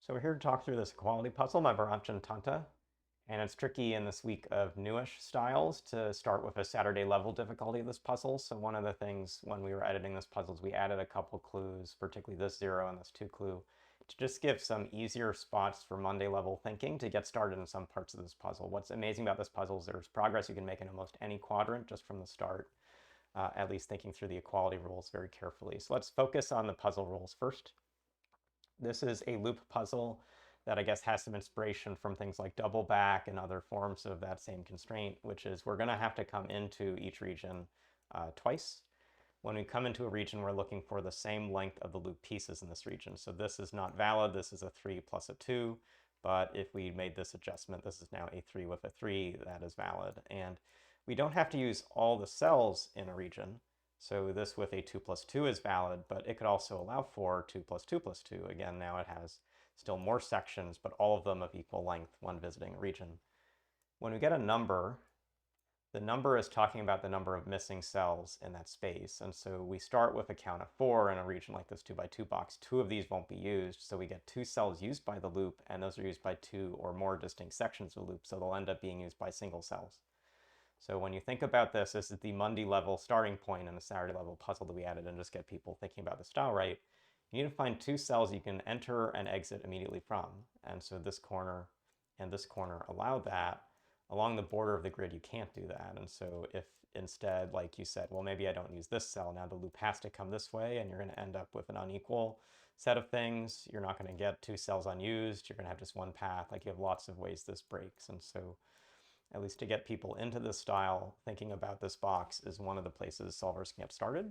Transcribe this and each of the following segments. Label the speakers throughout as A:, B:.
A: So we're here to talk through this equality puzzle by Murat Can Tonta, and it's tricky in this week of newish styles to start with a Saturday level difficulty of this puzzle. So one of the things when we were editing this puzzle is we added a couple clues, particularly this 0 and this 2 clue, to just give some easier spots for Monday level thinking to get started in some parts of this puzzle. What's amazing about this puzzle is there's progress you can make in almost any quadrant just from the start, at least thinking through the equality rules very carefully. So let's focus on the puzzle rules first. This is a loop puzzle that I guess has some inspiration from things like double back and other forms of that same constraint, which is we're going to have to come into each region twice. When we come into a region, we're looking for the same length of the loop pieces in this region. So this is not valid. This is a 3 plus a 2. But if we made this adjustment, this is now a 3 with a 3. That is valid. And we don't have to use all the cells in a region. So this with a 2 plus 2 is valid, but it could also allow for 2 plus 2 plus 2. Again, now it has still more sections, but all of them of equal length when visiting a region. When we get a number, the number is talking about the number of missing cells in that space. And so we start with a count of 4 in a region like this 2 by 2 box. 2 of these won't be used, so we get 2 cells used by the loop, and those are used by 2 or more distinct sections of the loop, so they'll end up being used by single cells. So when you think about this, this is the Monday level starting point in the Saturday level puzzle that we added and just get people thinking about the style right. You need to find 2 cells you can enter and exit immediately from. And so this corner and this corner allow that. Along the border of the grid, you can't do that. And so if instead, like you said, well, maybe I don't use this cell, now the loop has to come this way, and you're going to end up with an unequal set of things. You're not going to get 2 cells unused. You're going to have just one path. Like, you have lots of ways this breaks. And so at least to get people into this style, thinking about this box is one of the places solvers can get started.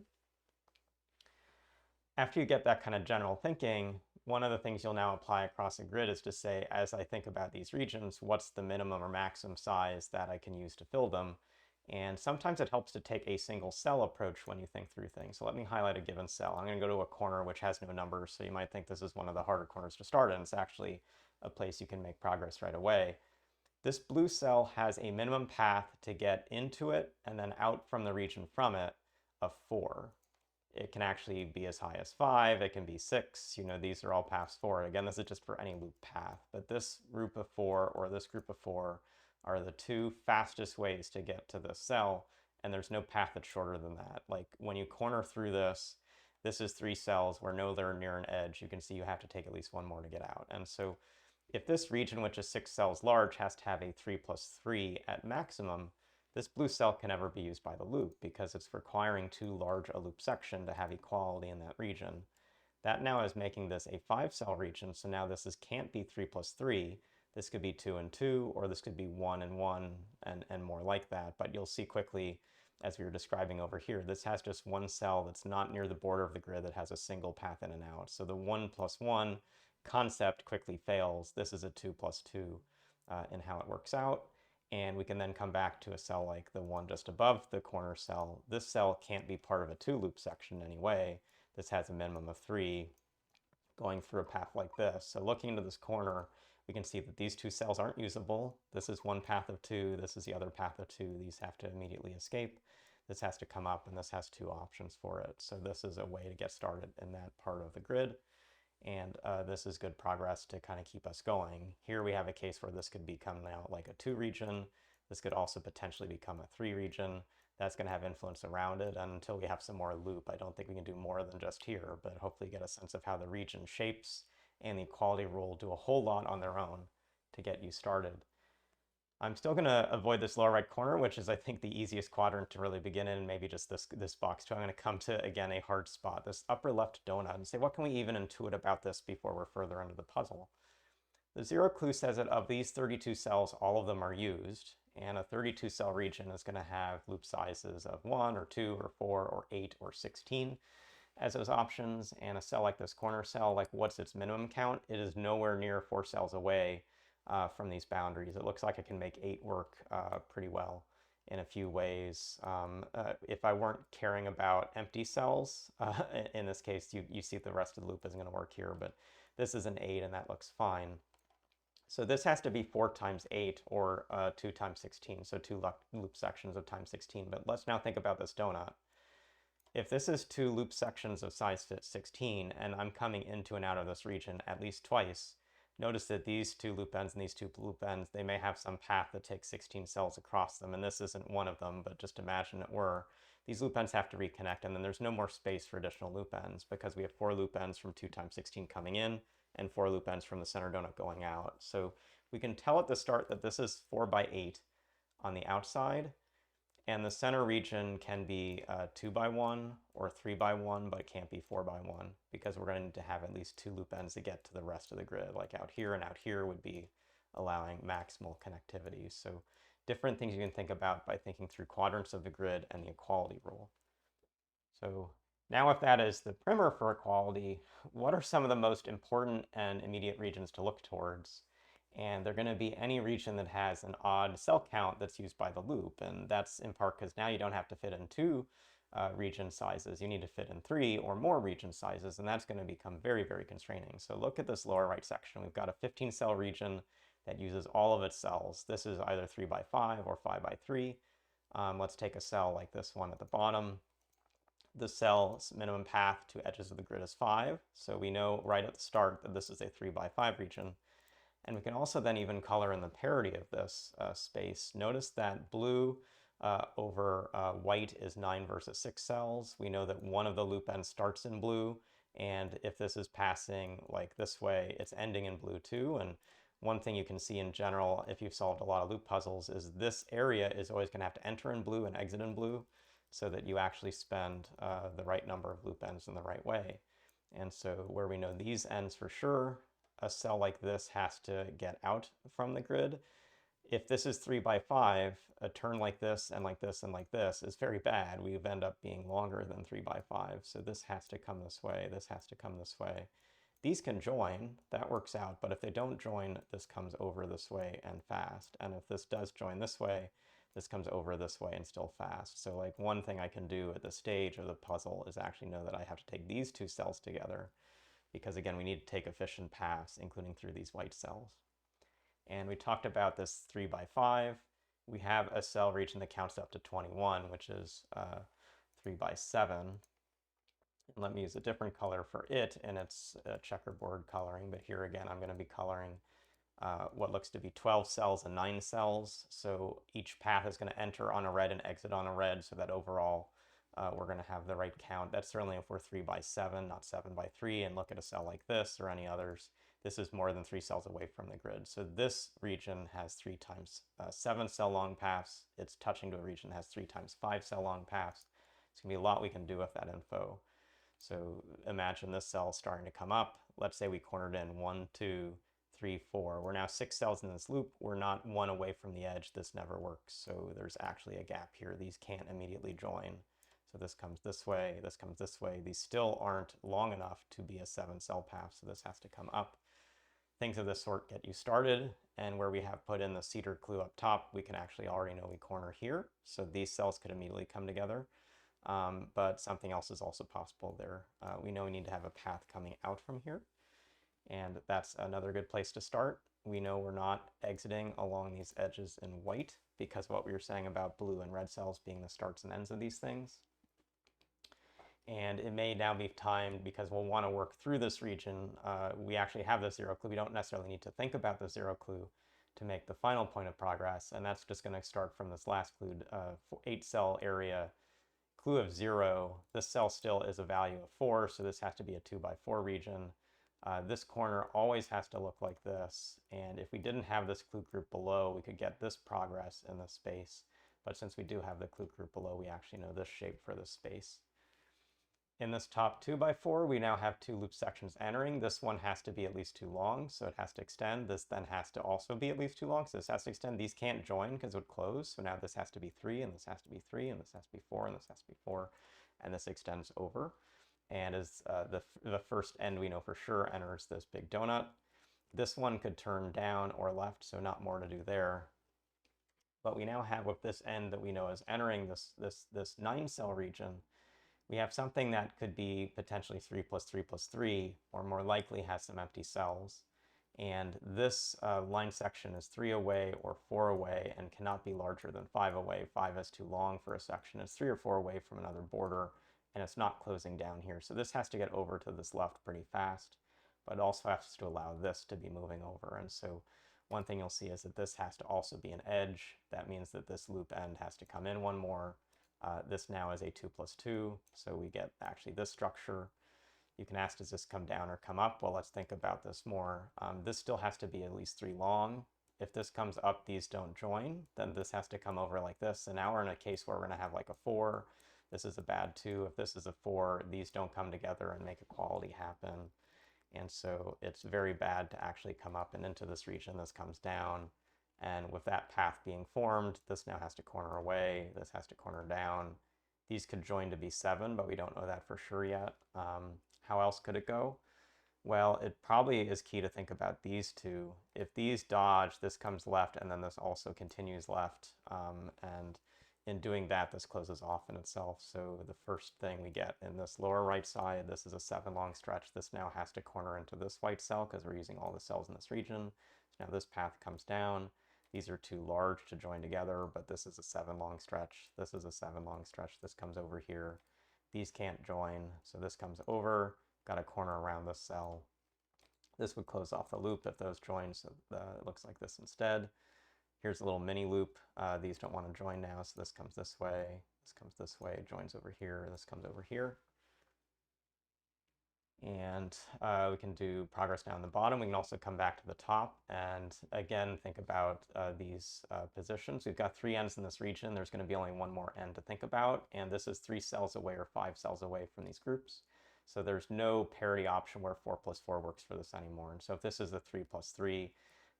A: After you get that kind of general thinking, one of the things you'll now apply across a grid is to say, as I think about these regions, what's the minimum or maximum size that I can use to fill them? And sometimes it helps to take a single cell approach when you think through things. So let me highlight a given cell. I'm going to go to a corner which has no numbers, so you might think this is one of the harder corners to start in. It's actually a place you can make progress right away. This blue cell has a minimum path to get into it and then out from the region from it of 4. It can actually be as high as 5, it can be 6, these are all paths forward. Again, this is just for any loop path, but this group of 4 or this group of 4 are the 2 fastest ways to get to this cell, and there's no path that's shorter than that. Like, when you corner through this, this is 3 cells, we're nowhere near an edge. You can see you have to take at least one more to get out. And so if this region, which is 6 cells large, has to have a 3 plus 3 at maximum, this blue cell can never be used by the loop because it's requiring too large a loop section to have equality in that region. That now is making this a 5-cell region, so now this can't be 3 plus 3. This could be 2 and 2, or this could be 1 and 1, and more like that. But you'll see quickly, as we were describing over here, this has just one cell that's not near the border of the grid that has a single path in and out. So the 1 plus 1 concept quickly fails. This is a 2 plus 2 in how it works out. And we can then come back to a cell like the one just above the corner cell. This cell can't be part of a 2-loop section anyway. This has a minimum of 3 going through a path like this. So looking into this corner, we can see that these 2 cells aren't usable. This is one path of 2. This is the other path of 2. These have to immediately escape. This has to come up, and this has 2 options for it. So this is a way to get started in that part of the grid. And this is good progress to kind of keep us going. Here we have a case where this could become now like a 2 region. This could also potentially become a 3 region. That's going to have influence around it. And until we have some more loop, I don't think we can do more than just here, but hopefully get a sense of how the region shapes and the equality rule do a whole lot on their own to get you started. I'm still going to avoid this lower right corner, which is, I think, the easiest quadrant to really begin in, and maybe just this box too. I'm going to come to, again, a hard spot, this upper left donut, and say, what can we even intuit about this before we're further into the puzzle? The 0 clue says that of these 32 cells, all of them are used, and a 32-cell region is going to have loop sizes of 1 or 2 or 4 or 8 or 16 as those options. And a cell like this corner cell, like, what's its minimum count? It is nowhere near 4 cells away from these boundaries. It looks like I can make 8 work pretty well in a few ways. If I weren't caring about empty cells, in this case, you see the rest of the loop isn't going to work here, but this is an 8 and that looks fine. So this has to be 4 times 8 or 2 times 16, so 2 loop sections of times 16. But let's now think about this donut. If this is 2 loop sections of size 16 and I'm coming into and out of this region at least twice, Notice that these two loop ends and these two loop ends, they may have some path that takes 16 cells across them, and this isn't one of them, but just imagine it were. These loop ends have to reconnect, and then there's no more space for additional loop ends because we have 4 loop ends from 2 times 16 coming in and 4 loop ends from the center donut going out. So we can tell at the start that this is 4 by 8 on the outside, and the center region can be 2 by 1 or 3 by 1, but it can't be 4 by 1 because we're going to need to have at least 2 loop ends to get to the rest of the grid. Like out here and out here would be allowing maximal connectivity. So different things you can think about by thinking through quadrants of the grid and the equality rule. So now if that is the primer for equality, what are some of the most important and immediate regions to look towards? And they're going to be any region that has an odd cell count that's used by the loop. And that's in part because now you don't have to fit in 2 region sizes. You need to fit in 3 or more region sizes, and that's going to become very, very constraining. So look at this lower right section. We've got a 15-cell region that uses all of its cells. This is either 3 by 5 or 5 by 3. Let's take a cell like this one at the bottom. The cell's minimum path to edges of the grid is 5. So we know right at the start that this is a 3 by 5 region. And we can also then even color in the parity of this space. Notice that blue over white is 9 versus 6 cells. We know that one of the loop ends starts in blue, and if this is passing like this way, it's ending in blue too. And one thing you can see in general, if you've solved a lot of loop puzzles, is this area is always going to have to enter in blue and exit in blue so that you actually spend the right number of loop ends in the right way. And so where we know these ends for sure, a cell like this has to get out from the grid. If this is 3 by 5, a turn like this and like this and like this is very bad. We end up being longer than 3 by 5. So this has to come this way. This has to come this way. These can join. That works out. But if they don't join, this comes over this way and fast. And if this does join this way, this comes over this way and still fast. So like one thing I can do at this stage of the puzzle is actually know that I have to take these 2 cells together, because again, we need to take efficient paths, including through these white cells. And we talked about this 3 by 5. We have a cell region that counts up to 21, which is 3 by 7. And let me use a different color for it, and it's checkerboard coloring. But here again, I'm going to be coloring what looks to be 12 cells and 9 cells. So each path is going to enter on a red and exit on a red, so that overall we're going to have the right count. That's certainly if we're 3 by 7, not 7 by 3, and look at a cell like this or any others. This is more than 3 cells away from the grid. So this region has 3 times 7 cell long paths. It's touching to a region that has 3 times 5 cell long paths. It's going to be a lot we can do with that info. So imagine this cell starting to come up. Let's say we cornered in 1, 2, 3, 4. We're now 6 cells in this loop. We're not 1 away from the edge. This never works. So there's actually a gap here. These can't immediately join. So this comes this way, this comes this way. These still aren't long enough to be a 7-cell path, so this has to come up. Things of this sort get you started, and where we have put in the cedar clue up top, we can actually already know we corner here. So these cells could immediately come together, but something else is also possible there. We know we need to have a path coming out from here, and that's another good place to start. We know we're not exiting along these edges in white because of what we were saying about blue and red cells being the starts and ends of these things. And it may now be time, because we'll want to work through this region. We actually have the 0 clue. We don't necessarily need to think about the 0 clue to make the final point of progress. And that's just going to start from this last clue, 8-cell area, clue of 0. This cell still is a value of 4, so this has to be a 2 by 4 region. This corner always has to look like this. And if we didn't have this clue group below, we could get this progress in this space. But since we do have the clue group below, we actually know this shape for this space. In this top 2 by 4, we now have 2 loop sections entering. This one has to be at least 2 long, so it has to extend. This then has to also be at least 2 long, so this has to extend. These can't join because it would close, so now this has to be 3, and this has to be 3, and this has to be 4, and this has to be 4, and this extends over. And as the first end we know for sure enters this big donut. This one could turn down or left, so not more to do there. But we now have with this end that we know is entering this 9-cell region, we have something that could be potentially 3 plus 3 plus 3, or more likely has some empty cells. And this line section is 3 away or 4 away and cannot be larger than 5 away. 5 is too long for a section. It's 3 or 4 away from another border, and it's not closing down here. So this has to get over to this left pretty fast. but it also has to allow this to be moving over. And so one thing you'll see is that this has to also be an edge. That means that this loop end has to come in one more. This now is a 2 plus 2, so we get actually this structure. You can ask, does this come down or come up? Well, let's think about this more. This still has to be at least 3 long. If this comes up, these don't join, then this has to come over like this. And now we're in a case where we're going to have like a 4. This is a bad 2. If this is a 4, these don't come together and make equality happen. And so it's very bad to actually come up and into this region. This comes down. And with that path being formed, this now has to corner away. This has to corner down. These could join to be 7, but we don't know that for sure yet. How else could it go? Well, it probably is key to think about these two. If these dodge, this comes left, and then this also continues left. And in doing that, this closes off in itself. So the first thing we get in this lower right side, this is a 7 long stretch. This now has to corner into this white cell because we're using all the cells in this region. So now this path comes down. These are too large to join together, but this is a 7 long stretch. This is a 7 long stretch. This comes over here. These can't join, so this comes over. Got a corner around this cell. This would close off the loop if those join, so it looks like this instead. Here's a little mini loop. These don't want to join now, so this comes this way, this comes this way, joins over here, this comes over here. And we can do progress down the bottom. We can also come back to the top and again think about these positions. We've got 3 ends in this region. There's going to be only 1 more end to think about, and this is 3 cells away or 5 cells away from these groups. So there's no parity option where 4 plus 4 works for this anymore. And so if this is a 3 plus 3,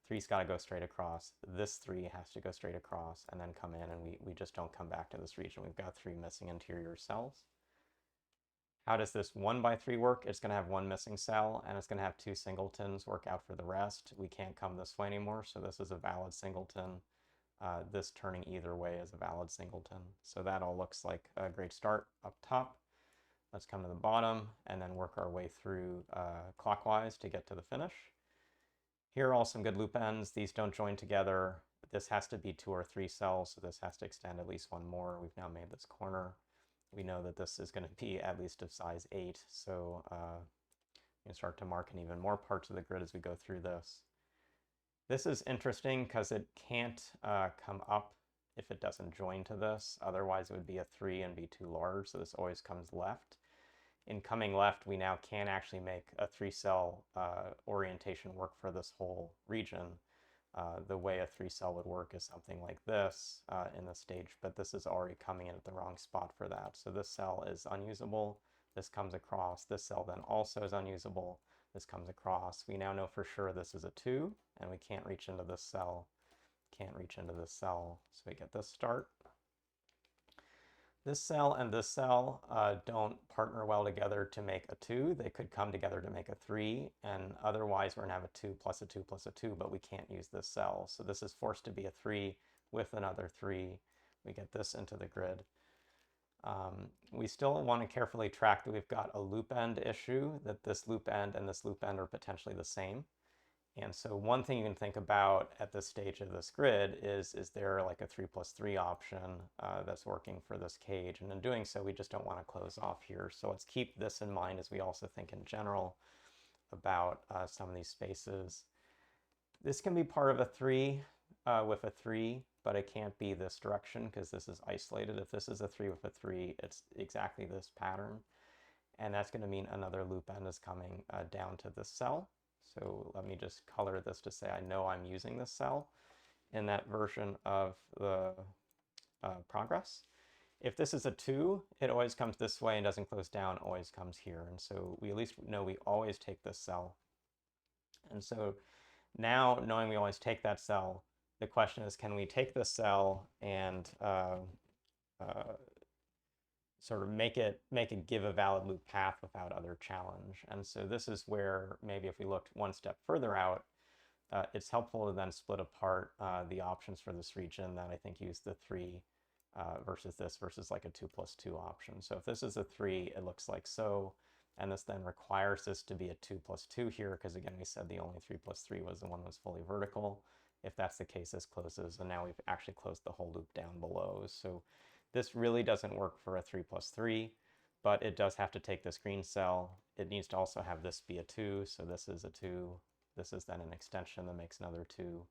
A: 3's got to go straight across. This 3 has to go straight across and then come in, and we just don't come back to this region. We've got 3 missing interior cells. How does this 1 by 3 work? It's going to have 1 missing cell, and it's going to have 2 singletons work out for the rest. We can't come this way anymore, so this is a valid singleton. This turning either way is a valid singleton. So that all looks like a great start up top. Let's come to the bottom and then work our way through clockwise to get to the finish. Here are all some good loop ends. These don't join together. This has to be 2 or 3 cells, so this has to extend at least 1 more. We've now made this corner. We know that this is going to be at least of size 8, so you can start to mark in even more parts of the grid as we go through this. This is interesting because it can't come up if it doesn't join to this. Otherwise, it would be a 3 and be too large, so this always comes left. In coming left, we now can actually make a 3-cell orientation work for this whole region. The way a 3-cell would work is something like this in the stage, but this is already coming in at the wrong spot for that. So this cell is unusable. This comes across. This cell then also is unusable. This comes across. We now know for sure this is a 2, and we can't reach into this cell. Can't reach into this cell, so we get this start. This cell and this cell don't partner well together to make a 2. They could come together to make a 3, and otherwise we're going to have a 2 plus a 2 plus a 2, but we can't use this cell. So this is forced to be a 3 with another 3. We get this into the grid. We still want to carefully track that we've got a loop end issue, that this loop end and this loop end are potentially the same. And so one thing you can think about at this stage of this grid is there like a 3 plus 3 option that's working for this cage? And in doing so, we just don't want to close off here. So let's keep this in mind as we also think in general about some of these spaces. This can be part of a 3 with a 3, but it can't be this direction because this is isolated. If this is a 3 with a 3, it's exactly this pattern. And that's going to mean another loop end is coming down to this cell. So let me just color this to say I know I'm using this cell in that version of the progress. If this is a 2, it always comes this way and doesn't close down, always comes here. And so we at least know we always take this cell. And so now, knowing we always take that cell, the question is, can we take this cell and sort of make it give a valid loop path without other challenge? And so this is where maybe if we looked 1 step further out, it's helpful to then split apart the options for this region that I think use the 3 versus this versus like a 2 plus 2 option. So if this is a 3, it looks like so, and this then requires this to be a 2 plus 2 here because again we said the only 3 plus 3 was the one that was fully vertical. If that's the case, this closes, and now we've actually closed the whole loop down below. So this really doesn't work for a 3 plus 3, but it does have to take this green cell. it needs to also have this be a 2, so this is a 2. This is then an extension that makes another 2.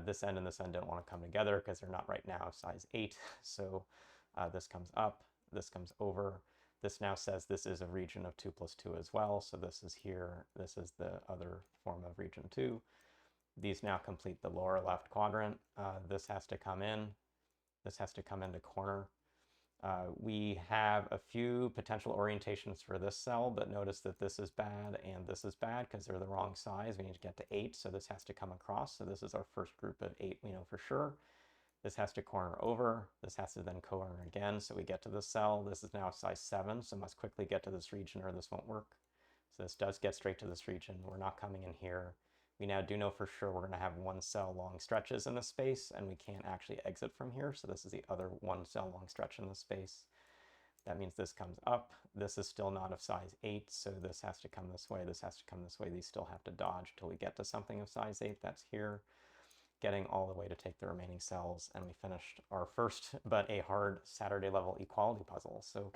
A: This end and this end don't want to come together because they're not right now size 8. So this comes up, this comes over. This now says this is a region of 2 plus 2 as well. So this is here. This is the other form of region 2. These now complete the lower left quadrant. This has to come in. This has to come into corner. We have a few potential orientations for this cell, but notice that this is bad and this is bad because they're the wrong size. We need to get to 8, so this has to come across. So this is our first group of 8 we know for sure. This has to corner over. This has to then corner again, so we get to this cell. This is now size 7, so must quickly get to this region or this won't work. So this does get straight to this region. We're not coming in here. We now do know for sure we're going to have 1 cell long stretches in this space, and we can't actually exit from here. So this is the other 1 cell long stretch in this space. That means this comes up. This is still not of size 8, so this has to come this way. This has to come this way. These still have to dodge until we get to something of size 8. That's here. Getting all the way to take the remaining cells, and we finished our first but a hard Saturday level equality puzzle. So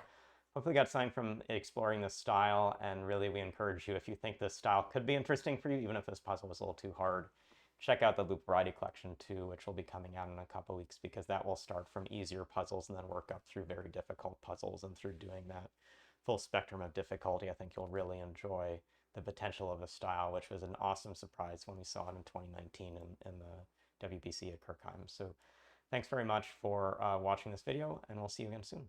A: hopefully got something from exploring this style, and really we encourage you, if you think this style could be interesting for you, even if this puzzle was a little too hard, check out the Loop Variety Collection too, which will be coming out in a couple weeks, because that will start from easier puzzles and then work up through very difficult puzzles, and through doing that full spectrum of difficulty, I think you'll really enjoy the potential of the style, which was an awesome surprise when we saw it in 2019 in the WBC at Kirkheim. So thanks very much for watching this video, and we'll see you again soon.